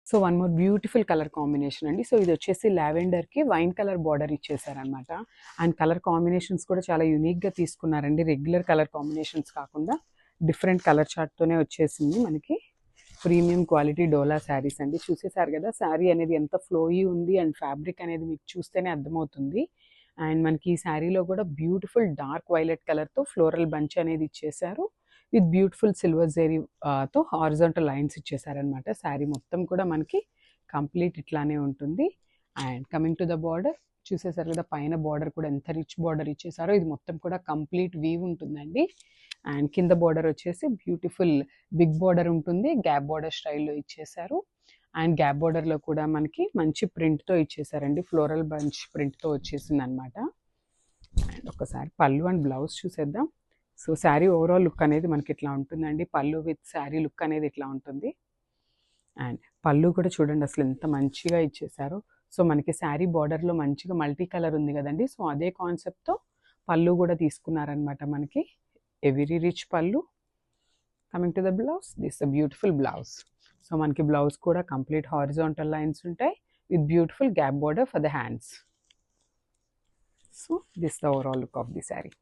So one more beautiful colour combination అండి. So ఇది వచ్చేసి లావెండర్కి వైన్ కలర్ బార్డర్ ఇచ్చేసారనమాట. అండ్ కలర్ కాంబినేషన్స్ కూడా చాలా యూనిక్గా తీసుకున్నారండి. రెగ్యులర్ కలర్ కాంబినేషన్స్ కాకుండా డిఫరెంట్ కలర్ చార్ట్తోనే వచ్చేసింది మనకి. ప్రీమియం క్వాలిటీ డోలా శారీస్ అండి. చూసేసారు కదా శారీ అనేది ఎంత ఫ్లోయీ ఉంది అండ్ ఫ్యాబ్రిక్ అనేది మీకు చూస్తేనే అర్థమవుతుంది. అండ్ మనకి ఈ శారీలో కూడా బ్యూటిఫుల్ డార్క్ వైలెట్ కలర్తో ఫ్లోరల్ బంచ్ అనేది ఇచ్చేసారు. విత్ బ్యూటిఫుల్ సిల్వర్ జెరీ తో హారిజాంటల్ లైన్స్ ఇచ్చేసారనమాట. శారీ మొత్తం కూడా మనకి కంప్లీట్ ఇట్లానే ఉంటుంది. And coming to the border చూసేసారు కదా, పైన బార్డర్ కూడా ఎంత రిచ్ బార్డర్ ఇచ్చేసారో. ఇది మొత్తం కూడా కంప్లీట్ వీవ్ ఉంటుందండి. అండ్ కింద బార్డర్ వచ్చేసి బ్యూటిఫుల్ బిగ్ బార్డర్ ఉంటుంది, గ్యాప్ బార్డర్ స్టైల్లో ఇచ్చేసారు. అండ్ గ్యాప్ బార్డర్లో కూడా మనకి మంచి ప్రింట్తో ఇచ్చేసారండి, ఫ్లోరల్ బంచ్ ప్రింట్తో వచ్చేసింది అనమాట. అండ్ ఒకసారి పళ్ళు అండ్ బ్లౌజ్ చూసేద్దాం. సో శారీ ఓవరాల్ లుక్ అనేది మనకి ఇట్లా ఉంటుందండి. పళ్ళు విత్ శారీ లుక్ అనేది ఇట్లా ఉంటుంది. అండ్ పళ్ళు కూడా చూడండి అసలు ఎంత మంచిగా ఇచ్చేసారో. సో మనకి శారీ బార్డర్లో మంచిగా మల్టీ కలర్ ఉంది కదండి. సో అదే కాన్సెప్ట్తో పళ్ళు కూడా తీసుకున్నారనమాట మనకి. ఏ వెరీ రిచ్ పళ్ళు. Coming to the blouse, this the beautiful blouse. So మనకి బ్లౌజ్ కూడా కంప్లీట్ హారిజాంటల్ లైన్స్ ఉంటాయి with beautiful gap border for the hands. So this the overall look of the sari.